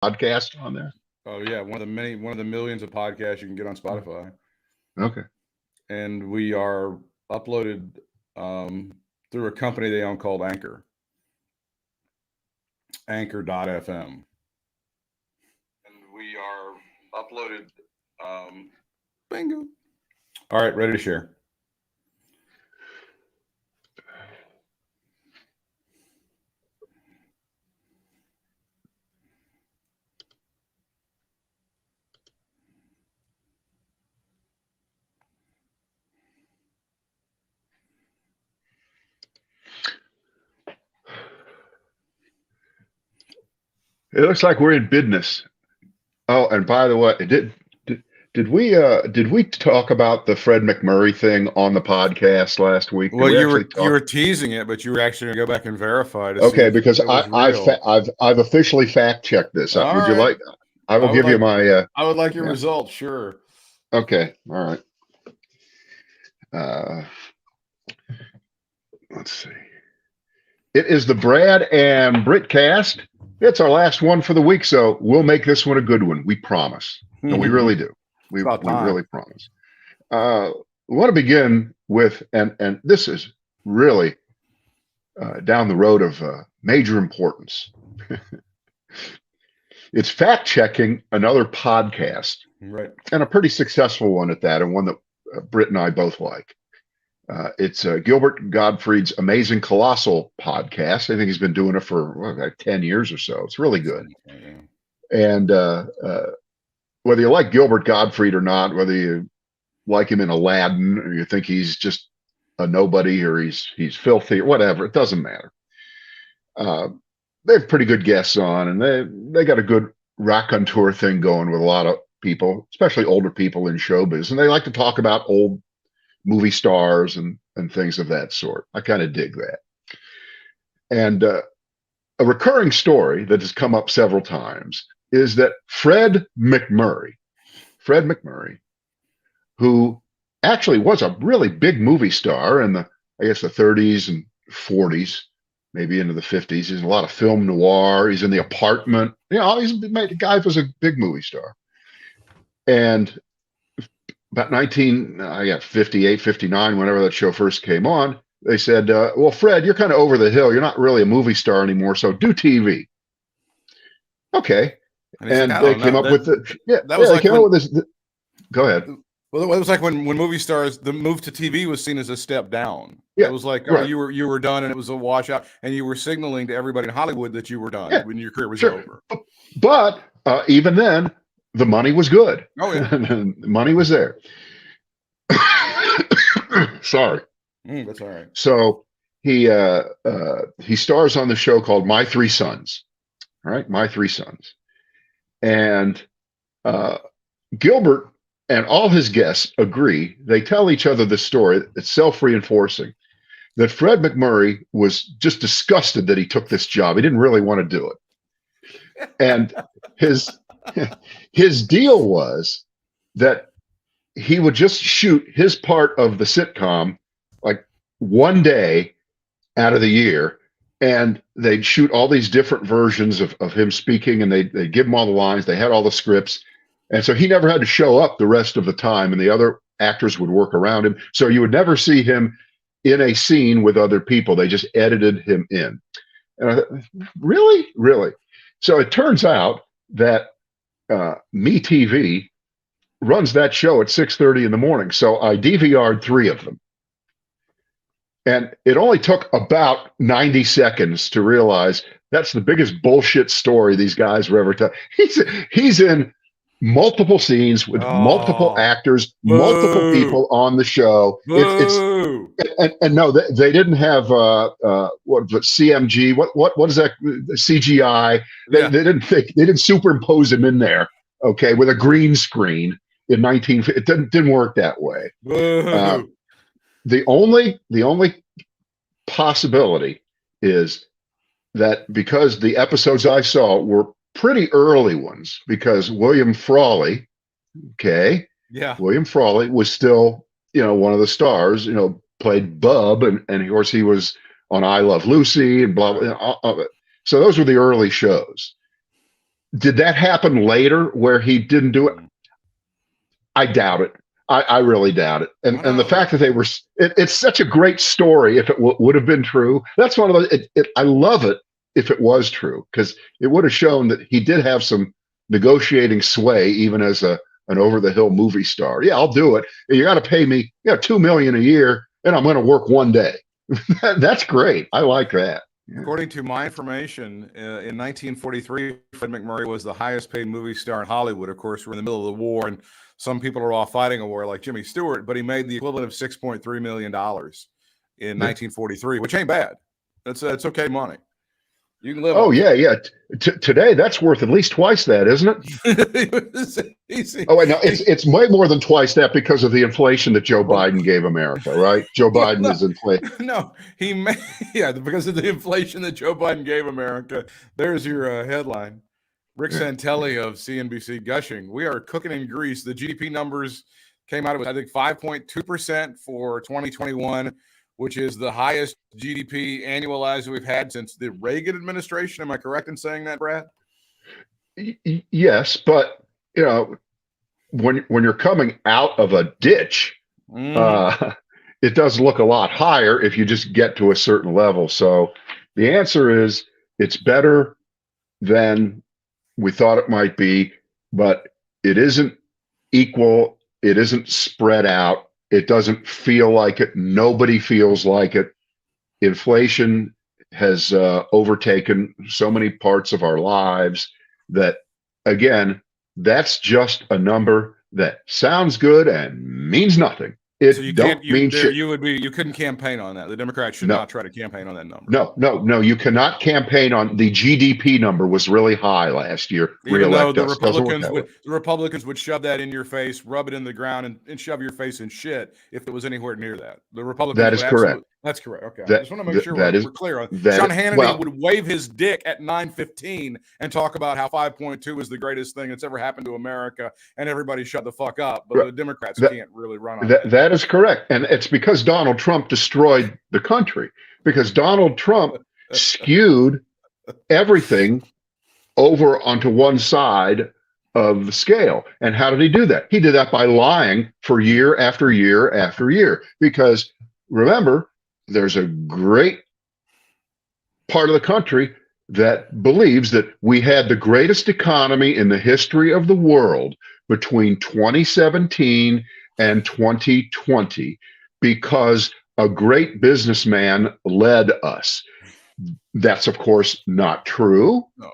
podcast on there? Oh yeah, one of the millions of podcasts you can get on Spotify. Okay. And we are uploaded through a company they own called Anchor. Anchor.fm. And we are uploaded bingo. All right, ready to share. It looks like we're in business. Oh, and by the way, did we talk about the Fred McMurray thing on the podcast last week? Well, you were teasing it, but you were actually going to go back and verify to okay, see because if it was real. I've officially fact checked this. All Would you right. like? I will give you my. I would like your results. Sure. Okay. All right. Let's see. It is the Brad and Britt cast. It's our last one for the week, so we'll make this one a good one. We promise. No, we really do. We really promise. We want to begin with, and this is really down the road of major importance. It's fact checking another podcast, right? And a pretty successful one at that, and one that Britt and I both like. It's Gilbert Gottfried's amazing Colossal podcast. I think he's been doing it for like 10 years or so. It's really good. And whether you like Gilbert Gottfried or not, whether you like him in Aladdin or you think he's just a nobody or he's filthy or whatever, it doesn't matter. They have pretty good guests on, and they got a good raconteur thing going with a lot of people, especially older people in showbiz. And they like to talk about old movie stars and things of that sort. I kind of dig that. And a recurring story that has come up several times is that Fred McMurray, who actually was a really big movie star in the 30s and 40s, maybe into the 50s. He's in a lot of film noir. He's in The Apartment. The guy was a big movie star. And about 58, 59, whenever that show first came on, they said, well, Fred, you're kind of over the hill. You're not really a movie star anymore, so do TV. Okay. And they came up with this. Go ahead. Well, it was like when movie stars, the move to TV was seen as a step down. Yeah, it was like, right. You were done, and it was a washout, and you were signaling to everybody in Hollywood that you were done when your career was over. But even then, the money was good. Oh yeah, the money was there. Sorry, that's all right. So he stars on the show called My Three Sons. All right, My Three Sons, and Gilbert and all his guests agree. They tell each other the story. It's self-reinforcing that Fred McMurray was just disgusted that he took this job. He didn't really want to do it, and his deal was that he would just shoot his part of the sitcom like one day out of the year, and they'd shoot all these different versions of him speaking, and they'd give him all the lines. They had all the scripts, and so he never had to show up the rest of the time, and the other actors would work around him. So you would never see him in a scene with other people. They just edited him in. And I thought, really? So it turns out that MeTV runs that show at 6:30 in the morning. So I DVR'd 3 of them. And it only took about 90 seconds to realize that's the biggest bullshit story these guys were ever telling. He's in multiple scenes with multiple actors, multiple people on the show. And no, they didn't have CMG. What is that? CGI. They didn't superimpose him in there. Okay, with a green screen in 19. It didn't work that way. The only possibility is that because the episodes I saw were pretty early ones, because William Frawley, William Frawley was still, one of the stars, played Bub, and of course he was on I Love Lucy and blah, blah. So those were the early shows. Did that happen later where he didn't do it? I doubt it. I really doubt it. And the fact that they were, it's such a great story. If it would have been true, that's one of those. I love it if it was true, because it would have shown that he did have some negotiating sway, even as an over the hill movie star. Yeah, I'll do it. You got to pay me, $2 million a year, and I'm going to work one day. That's great. I like that. Yeah. According to my information, in 1943, Fred MacMurray was the highest paid movie star in Hollywood. Of course, we're in the middle of the war, and some people are all fighting a war like Jimmy Stewart, but he made the equivalent of $6.3 million in 1943, which ain't bad. It's okay money. You can live. Oh, yeah. Today, that's worth at least twice that, isn't it? Oh, wait, no, it's way more than twice that because of the inflation that Joe Biden gave America, right? Joe Biden is inflated. No, because of the inflation that Joe Biden gave America. There's your headline. Rick Santelli of CNBC gushing. We are cooking in grease. The GDP numbers came out, I think, 5.2% for 2021. Which is the highest GDP annualized we've had since the Reagan administration. Am I correct in saying that, Brad? Yes, but when you're coming out of a ditch, it does look a lot higher if you just get to a certain level. So the answer is it's better than we thought it might be, but it isn't equal. It isn't spread out. It doesn't feel like it. Nobody feels like it. Inflation has overtaken so many parts of our lives that, again, that's just a number that sounds good and means nothing. So you couldn't campaign on that. The Democrats should not try to campaign on that number. No. You cannot campaign on the GDP number was really high last year. Even though the Republicans would shove that in your face, rub it in the ground, and shove your face in shit if it was anywhere near that. The Republicans. That is correct. That's correct. Okay. I just want to make sure we're clear on that. Sean Hannity would wave his dick at 9:15 and talk about how 5.2 is the greatest thing that's ever happened to America, and everybody shut the fuck up. But the Democrats can't really run on that. That is correct. And it's because Donald Trump destroyed the country, because Donald Trump skewed everything over onto one side of the scale. And how did he do that? He did that by lying for year after year after year. Because remember, there's a great part of the country that believes that we had the greatest economy in the history of the world between 2017 and 2020 because a great businessman led us. That's, of course, not true. No.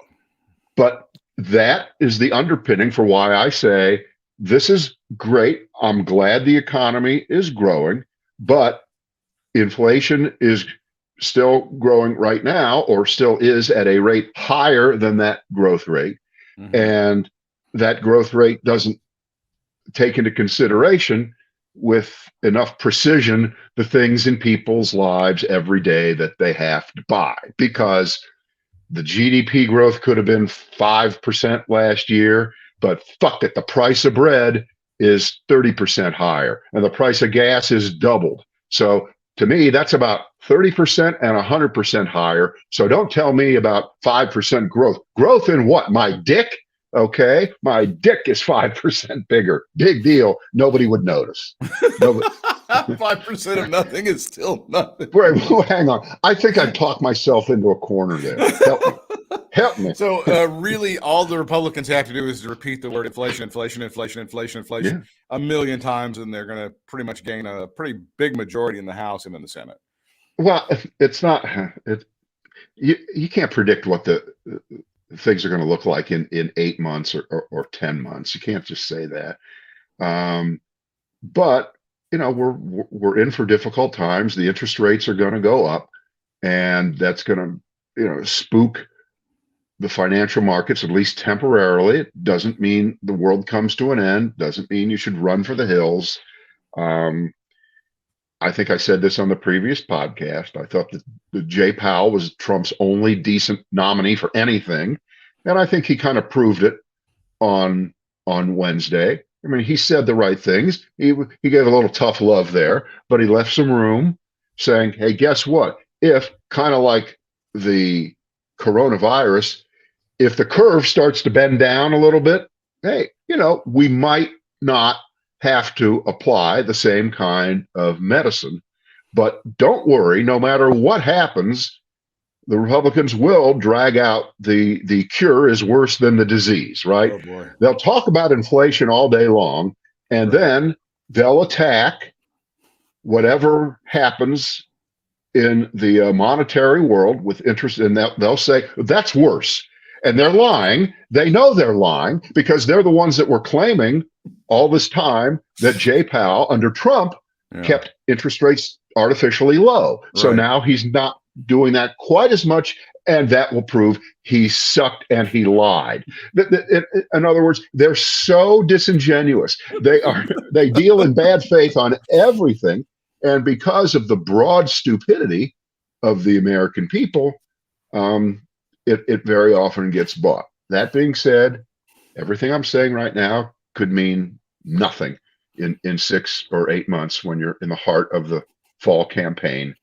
But that is the underpinning for why I say this is great. I'm glad the economy is growing, but inflation is still growing right now, or still is at a rate higher than that growth rate. Mm-hmm. And that growth rate doesn't take into consideration with enough precision the things in people's lives every day that they have to buy, because the GDP growth could have been 5% last year, but fuck it, the price of bread is 30% higher and the price of gas is doubled. So to me, that's about 30% and 100% higher. So don't tell me about 5% growth. Growth in what? My dick? Okay, my dick is 5% bigger. Big deal. Nobody would notice. 5% of nothing is still nothing. Wait, hang on. I think I've talked myself into a corner there. Help me. So really, all the Republicans have to do is repeat the word inflation a million times, and they're going to pretty much gain a pretty big majority in the House and in the Senate. Well, it's not. You can't predict what the things are going to look like in 8 months or 10 months. You can't just say that. But we're in for difficult times. The interest rates are going to go up, and that's going to spook the financial markets, at least temporarily. It doesn't mean the world comes to an end. Doesn't mean you should run for the hills. I think I said this on the previous podcast. I thought that Jay Powell was Trump's only decent nominee for anything. And I think he kind of proved it on Wednesday. I mean, he said the right things. He gave a little tough love there, but he left some room saying, hey, guess what? If kind of like the coronavirus, if the curve starts to bend down a little bit, hey, we might not have to apply the same kind of medicine. But don't worry, no matter what happens, the Republicans will drag out the cure is worse than the disease, right? Oh boy. They'll talk about inflation all day long, and then they'll attack whatever happens in the monetary world with interest, and they'll say that's worse. And they're lying. They know they're lying because they're the ones that were claiming all this time that Jay Powell under Trump kept interest rates artificially low. So now he's not doing that quite as much, and that will prove he sucked and he lied. In other words, they're so disingenuous. They deal in bad faith on everything, and because of the broad stupidity of the American people, it very often gets bought. That being said, everything I'm saying right now could mean nothing in 6 or 8 months when you're in the heart of the fall campaign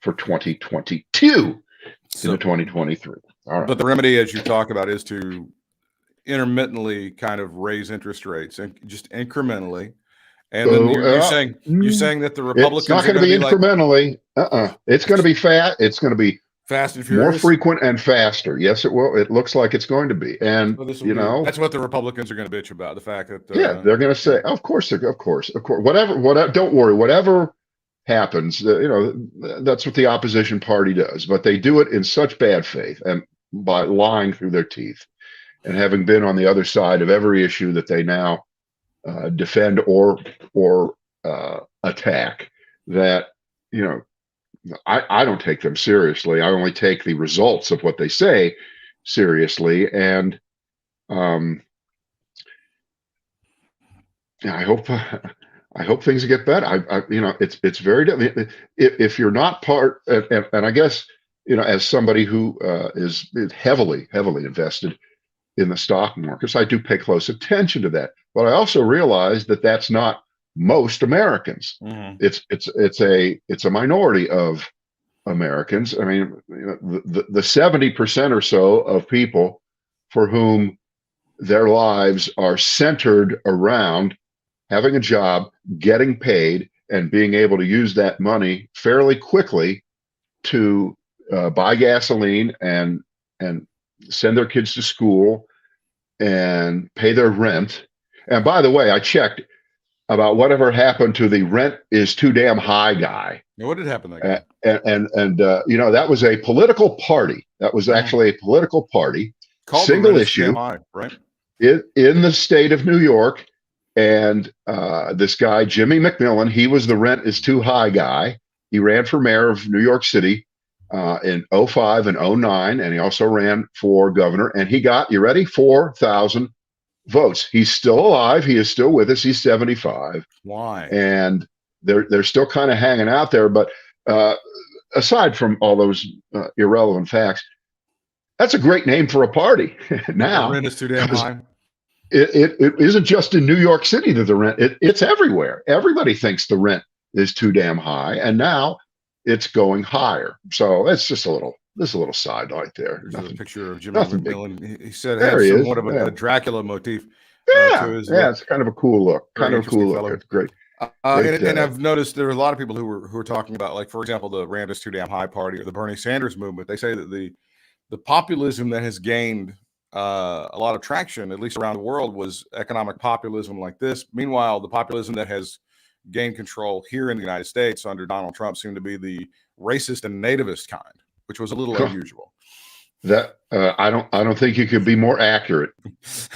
for 2022 into 2023. All right. But the remedy, as you talk about, is to intermittently kind of raise interest rates and just incrementally. And then you're saying that the Republicans it's not going to be incrementally. It's going to be fat. It's going to be fast and furious, more frequent and faster. Yes, it will. It looks like it's going to be. And that's what the Republicans are going to bitch about. The fact that they're going to say, of course, whatever. Don't worry, whatever happens, that's what the opposition party does. But they do it in such bad faith and by lying through their teeth, and having been on the other side of every issue that they now defend or attack, that I don't take them seriously. I only take the results of what they say seriously, and I hope things get better. It's very difficult if you're not part, and I guess as somebody who is heavily invested in the stock markets, I do pay close attention to that. But I also realize that that's not most Americans. Mm-hmm. It's a minority of Americans. I mean, the 70% or so of people for whom their lives are centered around having a job, getting paid, and being able to use that money fairly quickly to buy gasoline and send their kids to school and pay their rent. And by the way, I checked about whatever happened to the rent is too damn high guy. Now, what did happen to that guy? That was a political party. That was actually a political party, single issue, high, right? In the state of New York. And this guy, Jimmy McMillan, he was the rent is too high guy. He ran for mayor of New York City in 2005 and 2009, and he also ran for governor. And he got, you ready, 4,000 votes. He's still alive. He is still with us. He's 75. Why? And they're still kind of hanging out there. But aside from all those irrelevant facts, that's a great name for a party. Now, the rent is too damn high. It isn't just in New York City that the rent, it's everywhere. Everybody thinks the rent is too damn high, and now it's going higher. So it's just a little sidelight there. There's a picture of Jimmy McMillan. He said it had somewhat of a Dracula motif. It's kind of a cool look. It's great. And I've noticed there are a lot of people who are talking about, like, for example, the rent is too damn high party or the Bernie Sanders movement. They say that the populism that has gained a lot of traction, at least around the world, was economic populism like this. Meanwhile, the populism that has gained control here in the United States under Donald Trump seemed to be the racist and nativist kind, which was a little unusual. That I don't think you could be more accurate.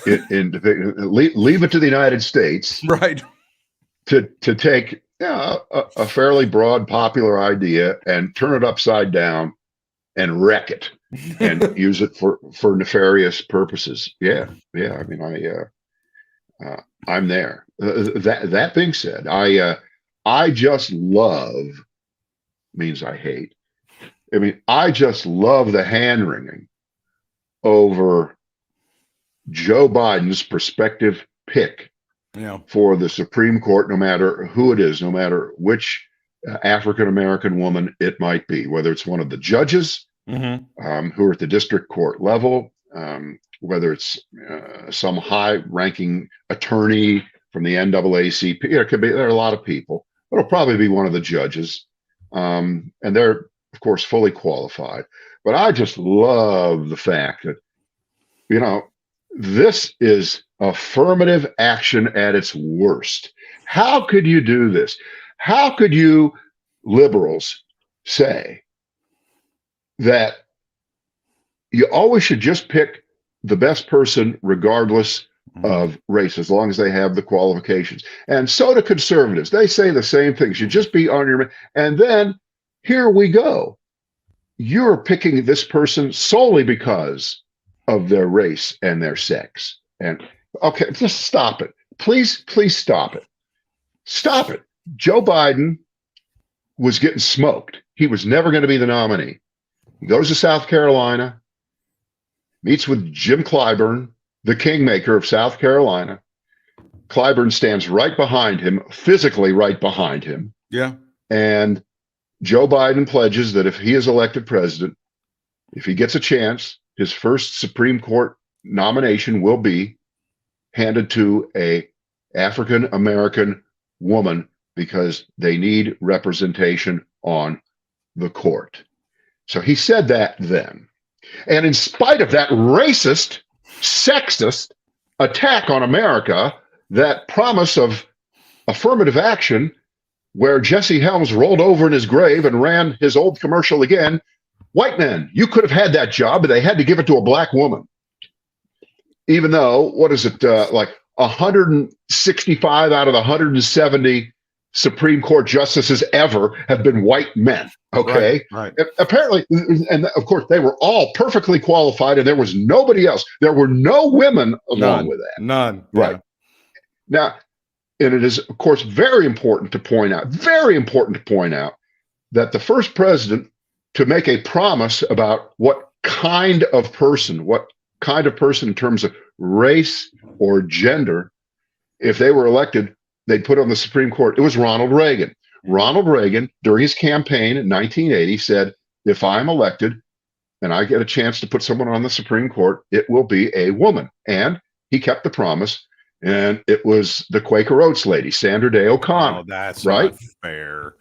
Leave it to the United States, right, to take a fairly broad popular idea and turn it upside down and wreck it and use it for nefarious purposes. Yeah. I mean, I'm there. That being said, I just love means I hate. I mean, I just love the hand wringing over Joe Biden's prospective pick for the Supreme Court, no matter who it is, no matter which African-American woman it might be, whether it's one of the judges who are at the district court level, whether it's some high-ranking attorney from the NAACP. It could be, there are a lot of people. It'll probably be one of the judges. And they're, of course, fully qualified. But I just love the fact that, this is affirmative action at its worst. How could you do this? How could you liberals say that you always should just pick the best person regardless of race, as long as they have the qualifications? And so do conservatives. They say the same thing. You just be on your, and then here we go. You're picking this person solely because of their race and their sex. And okay, just stop it. Please stop it. Stop it. Joe Biden was getting smoked. He was never going to be the nominee. He goes to South Carolina, meets with Jim Clyburn, the kingmaker of South Carolina. Clyburn stands right behind him, physically right behind him. Yeah. And Joe Biden pledges that if he is elected president, if he gets a chance, his first Supreme Court nomination will be handed to a African American woman, because they need representation on the court. So he said that then. And in spite of that racist, sexist attack on America, that promise of affirmative action, where Jesse Helms rolled over in his grave and ran his old commercial again, white men, you could have had that job, but they had to give it to a black woman. Even though, what is it, like 165 out of the 170 Supreme Court justices ever have been white men. Okay. Right. Apparently, and of course, they were all perfectly qualified, and there was nobody else. There were no women along with that. None. Right. Yeah. Now, and it is, of course, very important to point out that the first president to make a promise about what kind of person in terms of race or gender, if they were elected, they'd put on the Supreme Court. It was Ronald Reagan. Ronald Reagan, during his campaign in 1980, said, if I'm elected and I get a chance to put someone on the Supreme Court, it will be a woman. And he kept the promise. And it was the Quaker Oats lady, Sandra Day O'Connor. Oh, that's right? Not fair.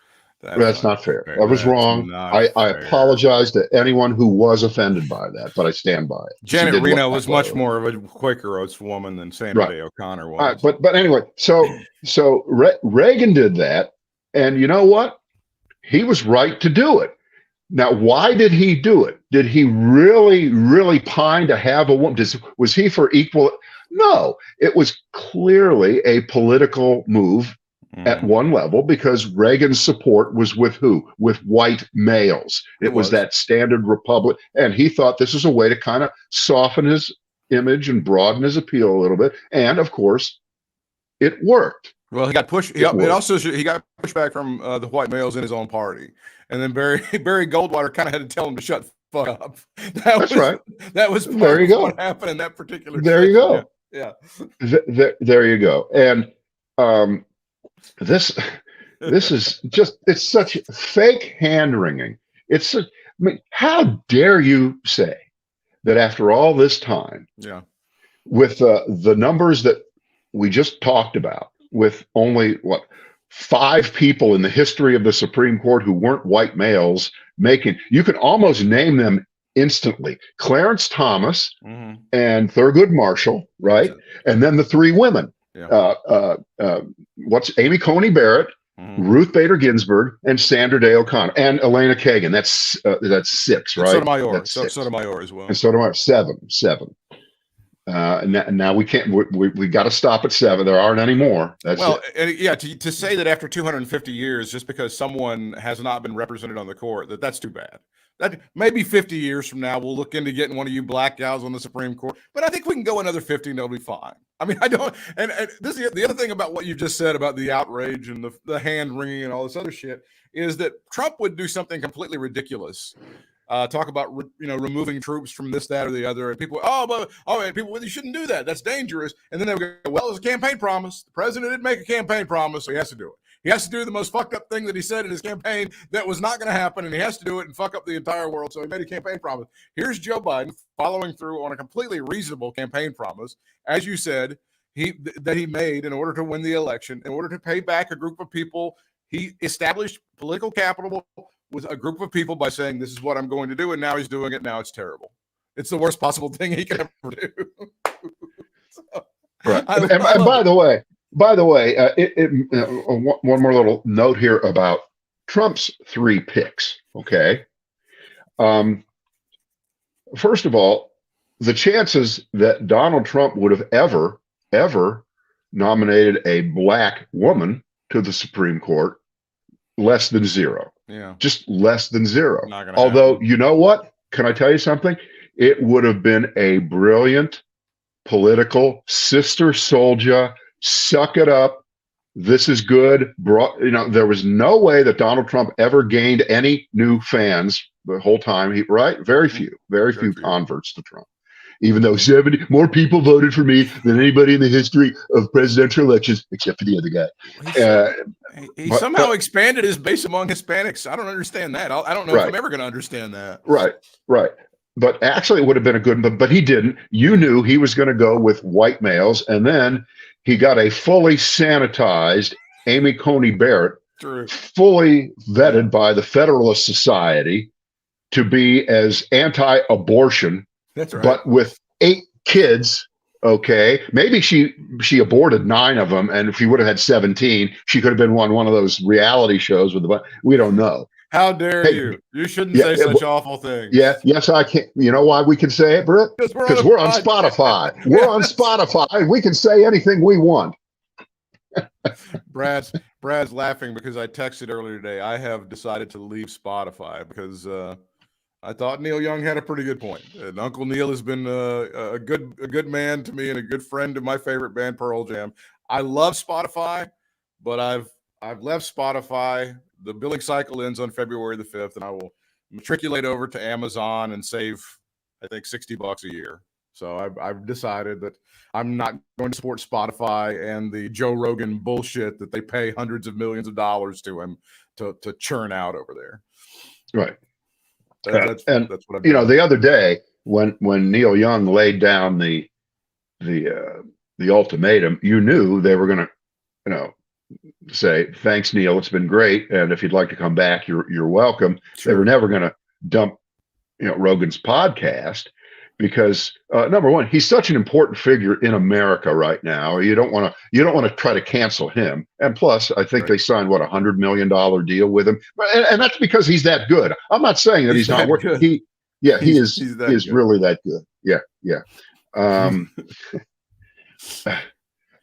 That's not fair. I was wrong. I apologize to anyone who was offended by that, but I stand by it. Janet Reno was much more of a Quaker Oats woman than Sandra Day O'Connor was. But anyway, so Reagan did that, and you know what? He was right to do it. Now, why did he do it? Did he really, really pine to have a woman? Was he for equal? No, it was clearly a political move at one level, because Reagan's support was with who? With white males. It was that standard Republic. And he thought this was a way to kind of soften his image and broaden his appeal a little bit. And of course, it worked. Well, he got pushed. He got pushback from the white males in his own party. And then Barry Goldwater kind of had to tell him to shut the fuck up. That's right. That was there you go. What happened in that particular There you go. Yeah. There you go. And this is just, it's such fake hand-wringing. How dare you say that after all this time, with the numbers that we just talked about, with only 5 people in the history of the Supreme Court who weren't white males you can almost name them instantly: Clarence Thomas and Thurgood Marshall, right? And then the 3 women. Amy Coney Barrett, Ruth Bader Ginsburg, and Sandra Day O'Connor, and Elena Kagan. That's 6, right? Sotomayor as well. And Sotomayor, 7. Now we can't. We got to stop at 7. There aren't any more. To say that after 250 years, just because someone has not been represented on the court, that's too bad. That maybe 50 years from now, we'll look into getting one of you black gals on the Supreme Court. But I think we can go another 50 and they'll be fine. I mean, I don't. And this is the other thing about what you just said about the outrage and the hand wringing and all this other shit, is that Trump would do something completely ridiculous. Talk about removing troops from this, that, or the other, and people, you shouldn't do that. That's dangerous. And then they would go, well, it's a campaign promise. The president didn't make a campaign promise, so he has to do it. He has to do the most fucked up thing that he said in his campaign that was not going to happen, and he has to do it and fuck up the entire world. So he made a campaign promise. Here's Joe Biden following through on a completely reasonable campaign promise, as you said, that he made in order to win the election, in order to pay back a group of people. He established political capital with a group of people by saying, this is what I'm going to do, and now he's doing it. Now it's terrible. It's the worst possible thing he can ever do. So, right. And by the way, one more little note here about Trump's 3 picks. Okay. First of all, the chances that Donald Trump would have ever nominated a black woman to the Supreme Court, less than 0. Yeah. Just less than 0. Although, happen. You know what? Can I tell you something? It would have been a brilliant political sister soldier. Suck it up. This is good. There was no way that Donald Trump ever gained any new fans the whole time. Right? Very few converts to Trump. Even though 70 more people voted for me than anybody in the history of presidential elections, except for the other guy. He somehow expanded his base among Hispanics. I don't understand that. I don't know if I'm ever going to understand that. Right. But actually, it would have been a good, but he didn't. You knew he was going to go with white males, and then he got a fully sanitized Amy Coney Barrett, fully vetted by the Federalist Society to be as anti-abortion. That's right. But with 8 kids, okay, maybe she aborted 9 of them, and if she would have had 17, she could have been one of those reality shows with we don't know. How dare you? You shouldn't say such awful things. Yes, I can. You know why we can say it, Britt? Because we're on Spotify. We're on Spotify. We can say anything we want. Brad's laughing because I texted earlier today. I have decided to leave Spotify because I thought Neil Young had a pretty good point. And Uncle Neil has been a good man to me and a good friend to my favorite band, Pearl Jam. I love Spotify, but I've left Spotify. The billing cycle ends on February the 5th, and I will matriculate over to Amazon and save, I think, $60 a year. So I've decided that I'm not going to support Spotify and the Joe Rogan bullshit that they pay hundreds of millions of dollars to him to churn out over there. Right. That's what I'm doing. The other day when Neil Young laid down the ultimatum, you knew they were going to, say, thanks, Neil, it's been great, and if you'd like to come back, you're welcome. Sure. They were never going to dump, Rogan's podcast because number one, he's such an important figure in America right now. You don't want to try to cancel him. And plus, I think they signed $100 million deal with him, and that's because he's that good. I'm not saying that he's not working. He is really that good. Yeah.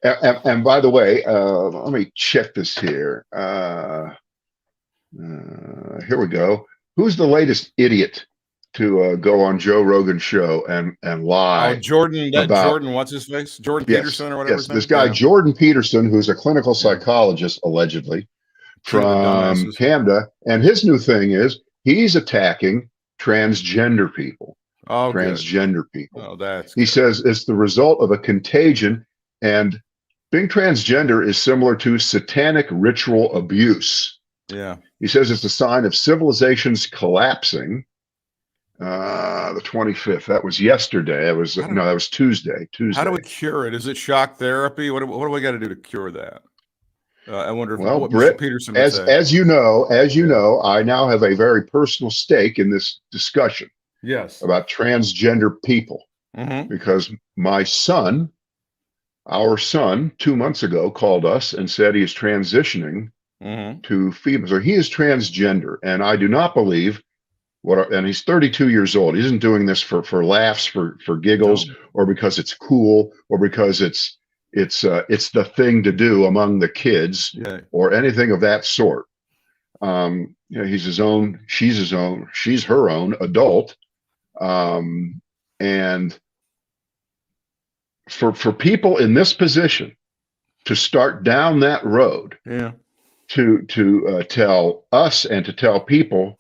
And by the way, let me check this here. Here we go. Who's the latest idiot to go on Joe Rogan's show and lie? Jordan, what's his face? Jordan Peterson or whatever. Yes, this guy, Jordan Peterson, who's a clinical psychologist, allegedly, from Canada. And his new thing is he's attacking transgender people. Oh, transgender people. Oh, he says it's the result of a contagion, and being transgender is similar to satanic ritual abuse. Yeah. He says it's a sign of civilization's collapsing. The 25th. That was yesterday. That was Tuesday. How do we cure it? Is it shock therapy? What do we got to do to cure that? I wonder what Britt, Mr. Peterson would say. As you know, I now have a very personal stake in this discussion. Yes. About transgender people. Mm-hmm. Because our son, 2 months ago, called us and said he is transitioning to female. So he is transgender, and I do not believe and he's 32 years old. He isn't doing this for laughs, for giggles, or because it's cool, or because it's the thing to do among the kids, or anything of that sort. He's his own, she's her own adult, and for people in this position to start down that road, to tell us and to tell people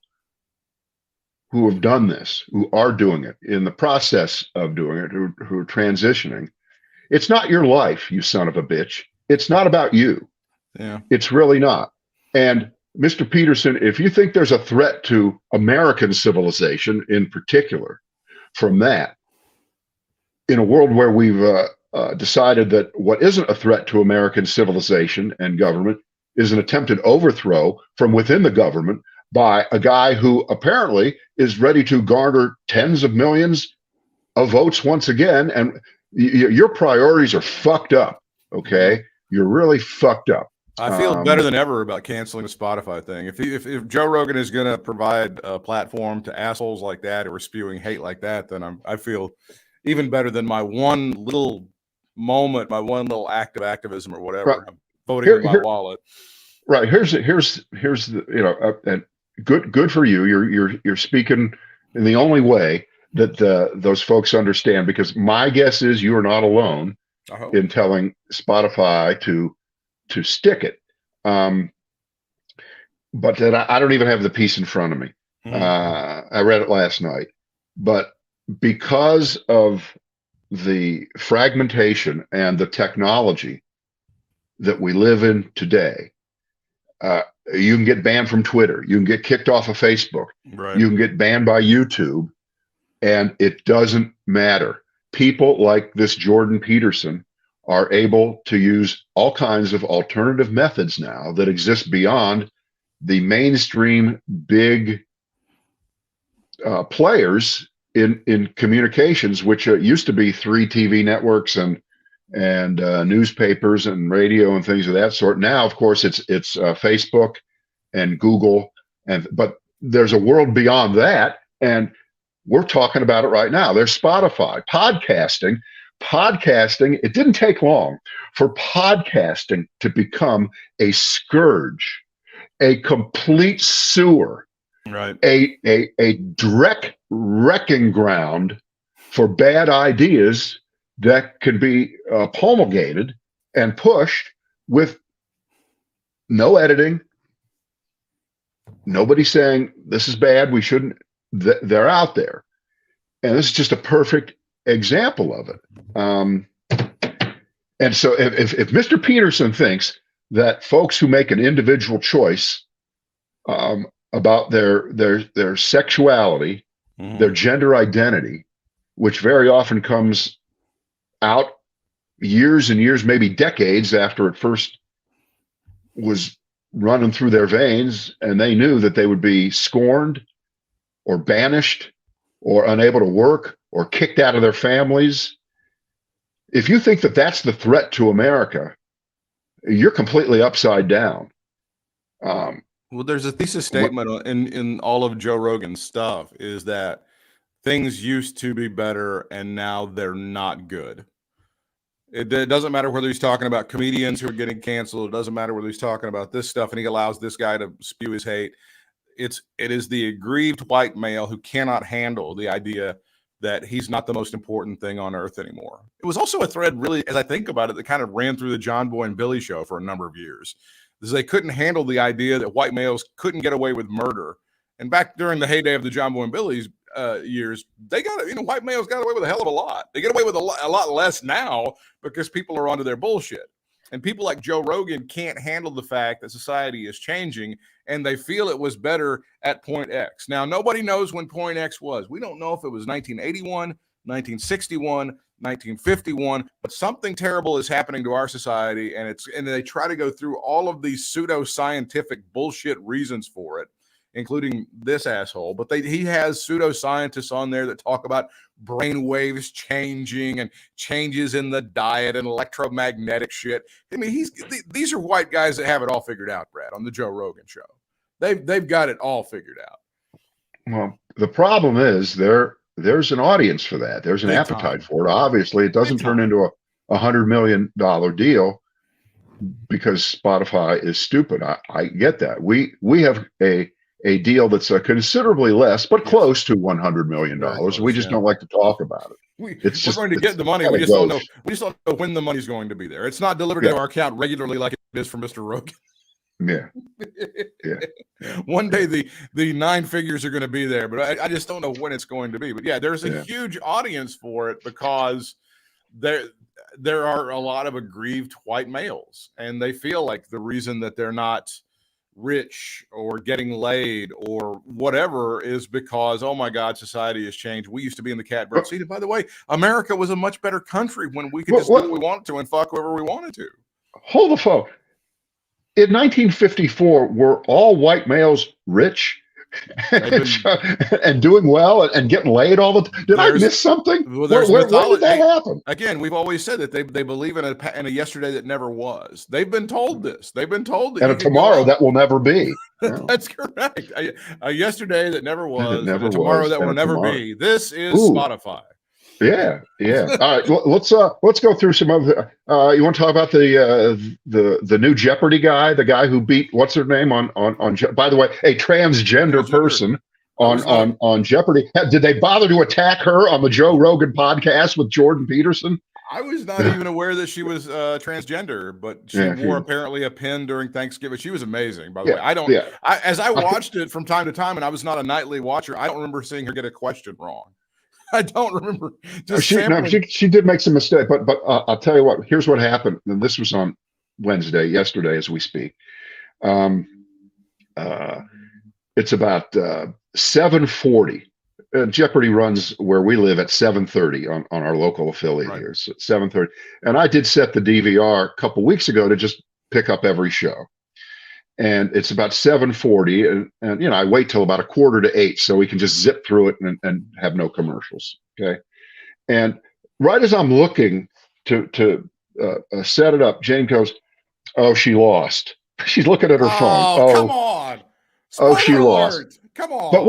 who have done this, who are doing it, in the process of doing it, who are transitioning, it's not your life, you son of a bitch. It's not about you. Yeah. It's really not. And Mr. Peterson, if you think there's a threat to American civilization in particular from that, in a world where we've decided that what isn't a threat to American civilization and government is an attempted overthrow from within the government by a guy who apparently is ready to garner tens of millions of votes once again, and your priorities are fucked up. Okay, you're really fucked up. I feel better than ever about canceling the Spotify thing. If Joe Rogan is going to provide a platform to assholes like that who are spewing hate like that, then I feel even better than my one little moment, my one little act of activism or whatever. Right. I'm voting with my wallet. Right. Here's the and good for you. You're speaking in the only way that those folks understand, because my guess is you are not alone in telling Spotify to stick it. But then I don't even have the piece in front of me. I read it last night, but because of the fragmentation and the technology that we live in today, you can get banned from Twitter. You can get kicked off of Facebook. Right. You can get banned by YouTube, and it doesn't matter. People like this Jordan Peterson are able to use all kinds of alternative methods now that exist beyond the mainstream big players in communications, which used to be 3 TV networks and newspapers and radio and things of that sort. Now, of course, it's Facebook and Google, but there's a world beyond that, and we're talking about it right now. There's Spotify, podcasting. It didn't take long for podcasting to become a scourge, a complete sewer, right? A direct wrecking ground for bad ideas that can be promulgated and pushed with no editing. Nobody saying this is bad, we shouldn't. They're out there, and this is just a perfect example of it. And so if Mr. Peterson thinks that folks who make an individual choice about their sexuality, their gender identity, which very often comes out years and years, maybe decades after it first was running through their veins, and they knew that they would be scorned or banished or unable to work or kicked out of their families. If you think that that's the threat to America, you're completely upside down. Well, there's a thesis statement in all of Joe Rogan's stuff, is that things used to be better and now they're not good. It doesn't matter whether he's talking about comedians who are getting canceled. It doesn't matter whether he's talking about this stuff and he allows this guy to spew his hate. It is the aggrieved white male who cannot handle the idea that he's not the most important thing on earth anymore. It was also a thread, really, as I think about it, that kind of ran through the John Boy and Billy show for a number of years. They couldn't handle the idea that white males couldn't get away with murder. And back during the heyday of the John Boy and Billy's years, white males got away with a hell of a lot. They get away with a lot less now because people are onto their bullshit. And people like Joe Rogan can't handle the fact that society is changing, and they feel it was better at point X. Now, nobody knows when point X was. We don't know if it was 1981, 1961, 1951, but something terrible is happening to our society, and they try to go through all of these pseudo-scientific bullshit reasons for it, including this asshole. But he has pseudoscientists on there that talk about brain waves changing and changes in the diet and electromagnetic shit. I mean, these are white guys that have it all figured out, Brad, on the Joe Rogan show. They've got it all figured out. Well, the problem is there's an audience for that. There's an appetite for it. Obviously, it doesn't turn into a $100 million deal because Spotify is stupid. I get that. We have a deal that's considerably less, but close to $100 million. We just don't like to talk about it. We're going to get the money. We just don't know. We just don't know when the money's going to be there. It's not delivered to our account regularly like it is for Mr. Rogan. Yeah. One day the 9 figures are going to be there, but I just don't know when it's going to be. But yeah, there's a huge audience for it because there are a lot of aggrieved white males, and they feel like the reason that they're not rich or getting laid or whatever is because, oh my God, society has changed. We used to be in the catbird seat. And by the way, America was a much better country when we could just do what we wanted to and fuck whoever we wanted to. Hold the phone. In 1954, were all white males rich and doing well and getting laid all the time? Did I miss something? Well, where did that happen? Again, we've always said that they believe in a yesterday that never was. They've been told this. They've been told that and a tomorrow that will never be. That's correct. A yesterday that never was, and a tomorrow was, that will never be. This is Spotify. Yeah. All right, let's go through some of the. You want to talk about the new Jeopardy guy, the guy who beat what's her name on. By the way, a transgender person on Jeopardy. Did they bother to attack her on the Joe Rogan podcast with Jordan Peterson? I was not even aware that she was transgender, but she wore apparently a pin during Thanksgiving. She was amazing, by the way. As I watched it from time to time, and I was not a nightly watcher, I don't remember seeing her get a question wrong. I don't remember. She did make some mistake, but I'll tell you what. Here's what happened, and this was on Wednesday, yesterday, as we speak. It's about 7:40. Jeopardy runs where we live at 7:30 on our local affiliate here. So 7:30, and I did set the DVR a couple weeks ago to just pick up every show. And it's about 7:40, and I wait till about 7:45 so we can just zip through it and have no commercials. Okay, and right as I'm looking to set it up, Jane goes, "Oh, she lost." She's looking at her phone. Oh, come on! Spoiler she lost. alert. Come on! But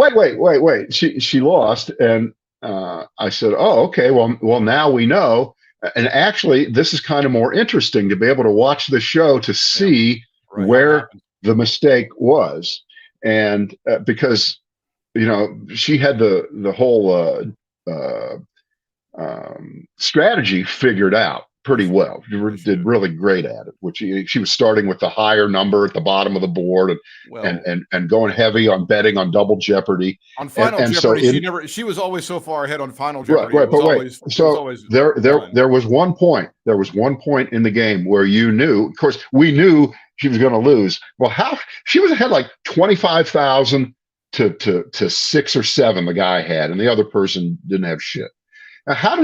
wait. She lost, and I said, "Oh, okay. Well, now we know." And actually, this is kind of more interesting to be able to watch the show to see where the mistake was, and because she had the whole strategy figured out pretty well. She did really great at it, which she was starting with the higher number at the bottom of the board and going heavy on betting on Double Jeopardy. On Final Jeopardy, she was always so far ahead on Final Jeopardy. Right, but wait. There was one point. There was one point in the game where you knew. Of course, we knew she was going to lose. Well, how she was ahead like 25,000 to 6 or 7 the guy had, and the other person didn't have shit. Now, how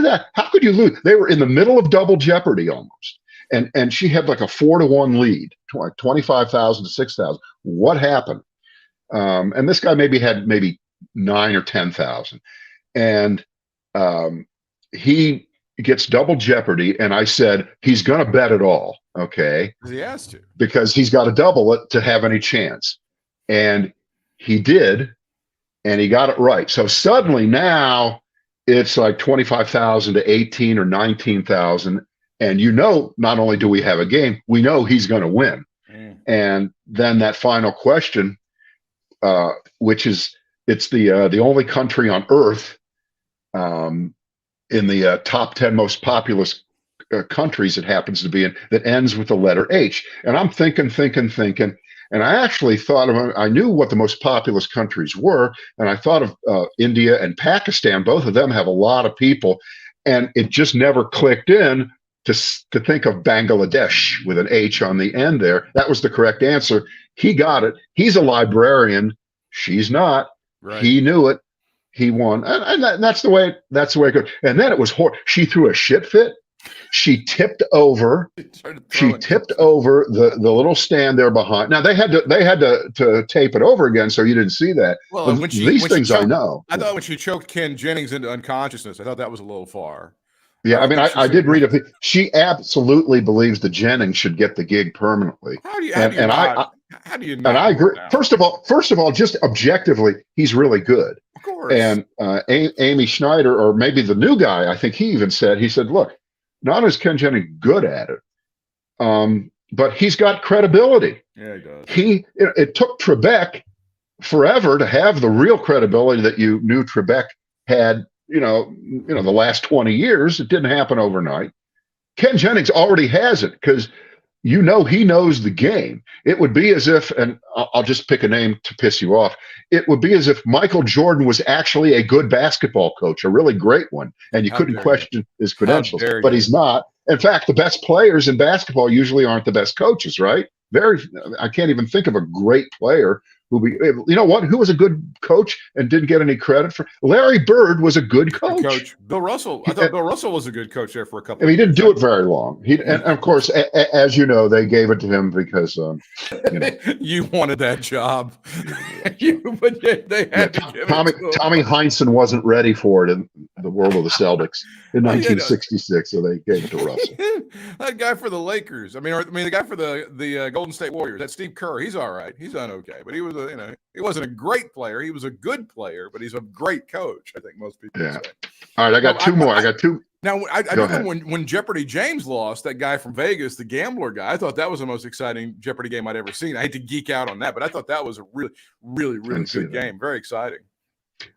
could you lose? They were in the middle of Double Jeopardy almost. And she had like a 4-1 lead, 25,000 to 6,000. What happened? And this guy had 9 or 10,000. And he gets Double Jeopardy, and I said, he's going to bet it all. Okay. He has to. Because he's got to double it to have any chance. And he did, and he got it right. So suddenly now it's like 25,000 to 18 or 19,000. And not only do we have a game, we know he's going to win. And then that final question, which is, it's the only country on earth in the top 10 most populous countries it happens to be in, that ends with the letter H. And I'm thinking, and I actually I knew what the most populous countries were, and I thought of India and Pakistan. Both of them have a lot of people, and it just never clicked in to think of Bangladesh with an H on the end there. That was the correct answer. He got it. He's a librarian. She's not. Right. He knew it. He won, and that's the way it goes. And then it was she threw a shit fit. She tipped over. She tipped over the little stand there behind. Now they had to tape it over again, so you didn't see that. Well, these things I know. I thought when she choked Ken Jennings into unconsciousness, I thought that was a little far. Yeah, I mean, I did read it. She absolutely believes that Jennings should get the gig permanently. How do you not? And I agree. First of all, just objectively, he's really good. Of course. And Amy Schneider, or maybe the new guy, I think he said, look, not only is Ken Jennings good at it, but he's got credibility. Yeah, he does. It took Trebek forever to have the real credibility that you knew Trebek had. The last 20 years. It didn't happen overnight. Ken Jennings already has it because he knows the game. It would be as if, and I'll just pick a name to piss you off, it would be as if Michael Jordan was actually a good basketball coach, a really great one, and you couldn't question his credentials, but he's not. In fact, the best players in basketball usually aren't the best coaches, right? I can't even think of a great player you know what? Who was a good coach and didn't get any credit for? Larry Bird was a good coach. Bill Russell. I thought Bill Russell was a good coach there for a couple. He didn't do it very long. And of course, as you know, they gave it to him because you wanted that job. But they had to give Tommy it to him. Tommy Heinsohn wasn't ready for it in the world of the Celtics in 1966, so they gave it to Russell. That guy for the Lakers. I mean, the guy for the Golden State Warriors. That Steve Kerr. He's all right. He's done okay, but he was he wasn't a great player. He was a good player, but he's a great coach. I think most people say. All right, I got two more. I got two. Now, I know when Jeopardy James lost, that guy from Vegas, the gambler guy, I thought that was the most exciting Jeopardy game I'd ever seen. I hate to geek out on that, but I thought that was a really, really, really good game. Very exciting.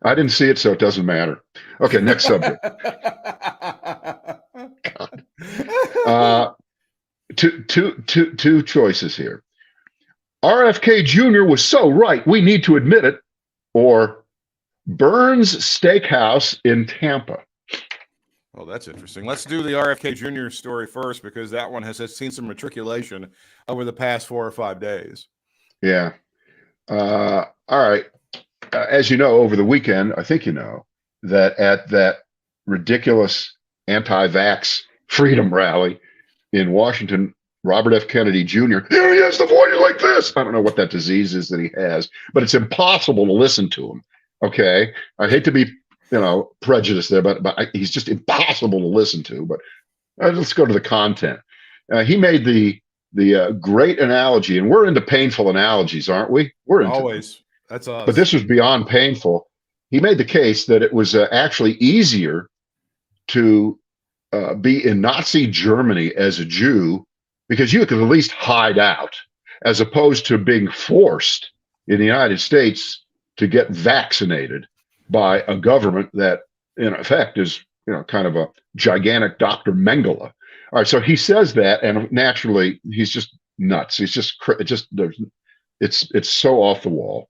I didn't see it, so it doesn't matter. Okay, next subject. Two choices here. RFK Jr. was so right, we need to admit it, or Burns Steakhouse in Tampa. Oh, that's interesting. Let's do the RFK Jr. story first, because that one has seen some matriculation over the past 4 or 5 days. Yeah. All right. As you know, over the weekend, I think you know, that at that ridiculous anti-vax freedom rally in Washington, Robert F. Kennedy Jr., here he is, the voice like this. I don't know what that disease is that he has, but it's impossible to listen to him. Okay. I hate to be, prejudiced there, but he's just impossible to listen to. But let's go to the content. He made the great analogy, and we're into painful analogies, aren't we? We're into always. That's us. But this was beyond painful. He made the case that it was actually easier to be in Nazi Germany as a Jew because you could at least hide out, as opposed to being forced in the United States to get vaccinated by a government that, in effect, is kind of a gigantic Dr. Mengele. All right, so he says that, and naturally, he's just nuts. He's just it's so off the wall.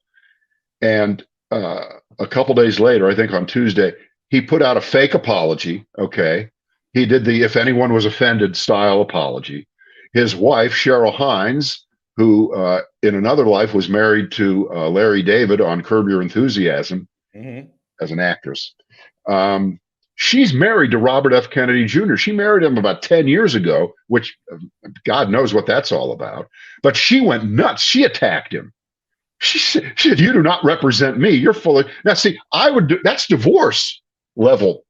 And a couple days later, I think on Tuesday, he put out a fake apology. Okay, he did the "if anyone was offended" style apology. His wife, Cheryl Hines, who in another life was married to Larry David on Curb Your Enthusiasm as an actress. She's married to Robert F. Kennedy Jr. She married him about 10 years ago, which God knows what that's all about. But she went nuts. She attacked him. She said, "You do not represent me. You're full of..." Now, see, that's divorce level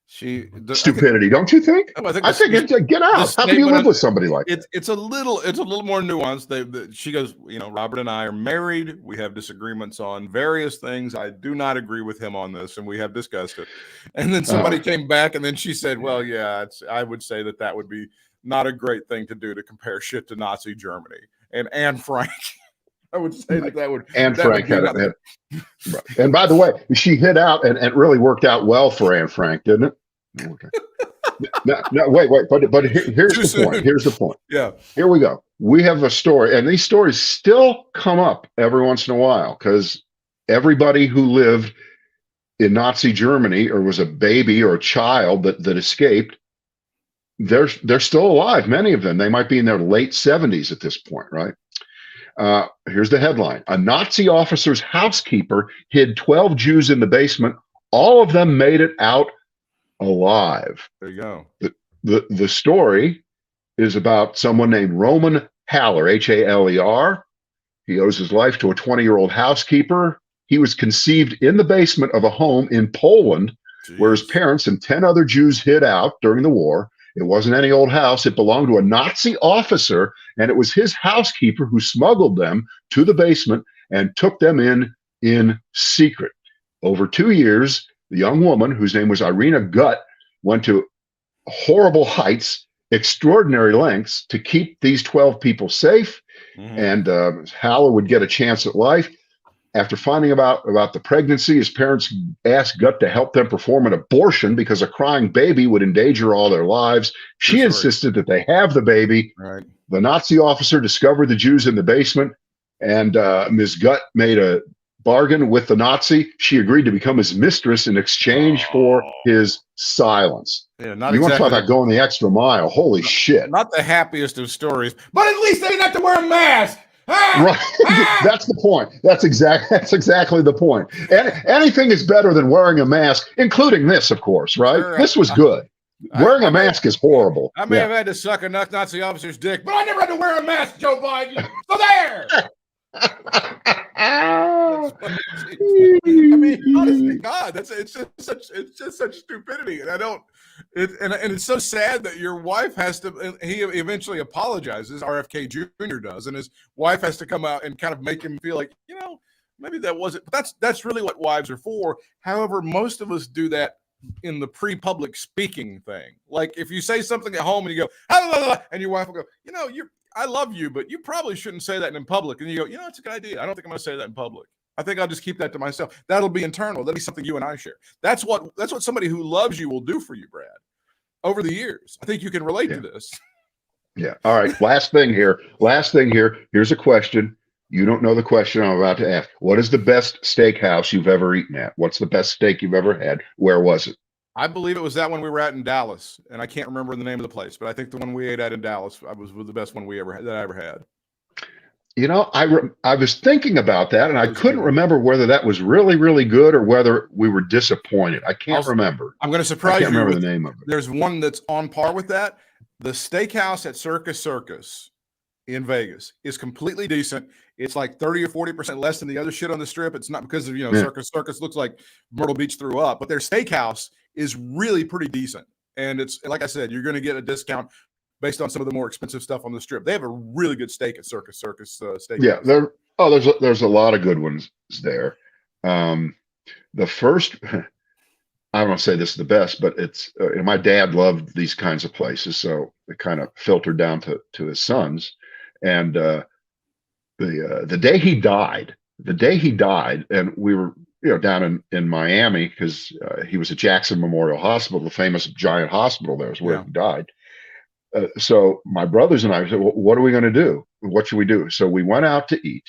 stupidity, don't you think? I think get out. How can you live with somebody like that? It's a little more nuanced. She goes, Robert and I are married. We have disagreements on various things. I do not agree with him on this, and we have discussed it. And then somebody came back, and then she said, "Well, yeah, I would say that would be not a great thing to do, to compare shit to Nazi Germany." And Anne Frank, I would say that would. Anne Frank had it. And by the way, she hit out, and it really worked out well for Anne Frank, didn't it? Okay. No, wait. But here's the point. Here's the point. Yeah. Here we go. We have a story, and these stories still come up every once in a while because everybody who lived in Nazi Germany or was a baby or a child that escaped, they're still alive. Many of them. They might be in their late 70s at this point, right? Here's the headline. A Nazi officer's housekeeper hid 12 Jews in the basement. All of them made it out alive. There you go. The story is about someone named Roman Haller, Haler. He owes his life to a 20-year-old housekeeper. He was conceived in the basement of a home in Poland, where his parents and 10 other Jews hid out during the war. It wasn't any old house. It belonged to a Nazi officer, and it was his housekeeper who smuggled them to the basement and took them in secret. Over 2 years, the young woman, whose name was Irina Gut, went to horrible heights, extraordinary lengths to keep these 12 people safe. And Haller would get a chance at life. After finding about the pregnancy, his parents asked Gut to help them perform an abortion because a crying baby would endanger all their lives. She insisted that they have the baby. Right. The Nazi officer discovered the Jews in the basement, and Ms. Gut made a bargain with the Nazi. She agreed to become his mistress in exchange for his silence. Yeah, not You want to exactly talk about going the extra mile? Holy shit! Not the happiest of stories, but at least they didn't have to wear a mask. Right. That's the point. That's exactly the point. And anything is better than wearing a mask, including this, of course, right? Sure, this was good. Wearing a mask is horrible. I may have had to suck a Nazi officer's dick, but I never had to wear a mask, Joe Biden. So there. I mean, honestly, God, it's just such stupidity, and I don't. And it's so sad that your wife has to. And he eventually apologizes. RFK Jr. does, and his wife has to come out and kind of make him feel like, maybe that wasn't. But that's really what wives are for. However, most of us do that in the pre-public speaking thing. Like if you say something at home and you go, and your wife will go, I love you, but you probably shouldn't say that in public. And you go, it's a good idea. I don't think I'm going to say that in public. I think I'll just keep that to myself. That'll be internal. That'll be something you and I share. That's what somebody who loves you will do for you, Brad, over the years. I think you can relate to this. Yeah. All right. Last thing here. Here's a question. You don't know the question I'm about to ask. What is the best steakhouse you've ever eaten at? What's the best steak you've ever had? Where was it? I believe it was that one we were at in Dallas, and I can't remember the name of the place, but I think the one we ate at in Dallas was the best one that I ever had. I was thinking about that, and I couldn't remember whether that was really, really good or whether we were disappointed. I can't remember. I'm going to surprise you. I can't remember the name of it. There's one that's on par with that. The Steakhouse at Circus in Vegas is completely decent. It's like 30 or 40% less than the other shit on the strip. It's not because of, Circus looks like Myrtle Beach threw up, but their steakhouse is really pretty decent. And it's, like I said, you're going to get a discount based on some of the more expensive stuff on the strip. They have a really good steak at Circus Steakhouse. Yeah, there's a lot of good ones there. The first, I don't want to say this is the best, but it's my dad loved these kinds of places, so it kind of filtered down to his sons. And the day he died, and we were down in Miami because he was at Jackson Memorial Hospital, the famous giant hospital there is where he died. So my brothers and I said, well, what are we going to do? What should we do? So we went out to eat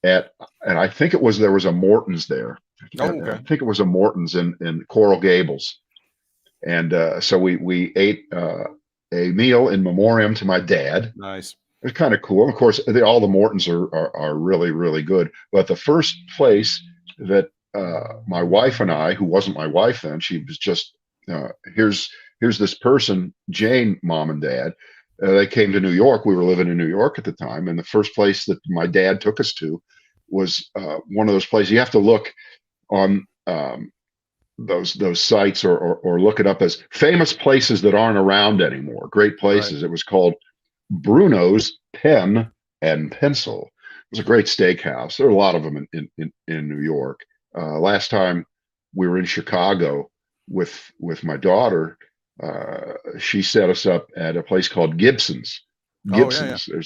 and I think there was a Morton's there. Oh, okay. I think it was a Morton's in Coral Gables. And so we ate a meal in memoriam to my dad. Nice. It's kind of cool. Of course, all the Mortons are really, really good. But the first place that my wife and I, who wasn't my wife then, she was just, here's this person, Jane, mom and dad. They came to New York. We were living in New York at the time. And the first place that my dad took us to was one of those places. You have to look on those sites or look it up as famous places that aren't around anymore. Great places. Right. It was called Bruno's Pen and Pencil. It was a great steakhouse. There are a lot of them in New York. Last time we were in Chicago with my daughter, she set us up at a place called Gibson's. Gibson's. Oh, yeah.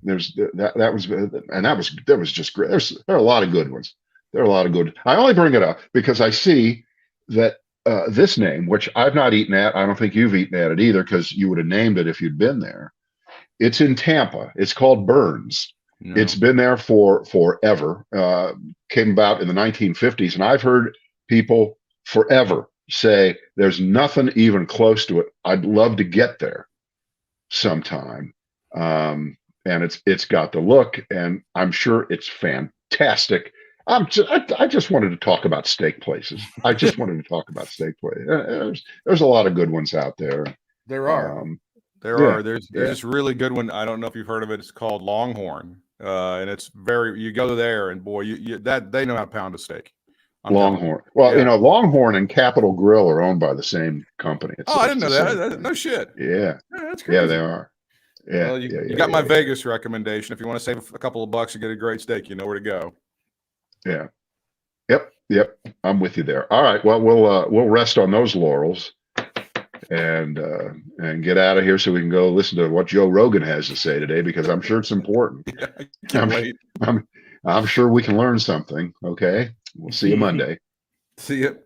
There's that was just great. There are a lot of good ones. I only bring it up because I see that this name, which I've not eaten at, I don't think you've eaten at it either, because you would have named it if you'd been there. It's in Tampa. It's called Burns. No. It's been there forever. Came about in the 1950s, and I've heard people forever say there's nothing even close to it. I'd love to get there sometime. And it's got the look, and I'm sure it's fantastic. I just wanted to talk about steak places. There's a lot of good ones out there. There are. There's this really good one. I don't know if you've heard of it. It's called Longhorn, and it's you go there, and boy, they know how to pound a steak. Longhorn. Well, Longhorn and Capitol Grill are owned by the same company. I didn't know that. No shit. Yeah. That's crazy. Yeah, they are. Yeah. Well, you got my Vegas recommendation. If you want to save a couple of bucks and get a great steak, you know where to go. Yeah. Yep. I'm with you there. All right. Well, we'll rest on those laurels and get out of here so we can go listen to what Joe Rogan has to say today, because I'm sure it's important. Yeah, I can't wait. I'm sure we can learn something. Okay. We'll see you Monday. See you.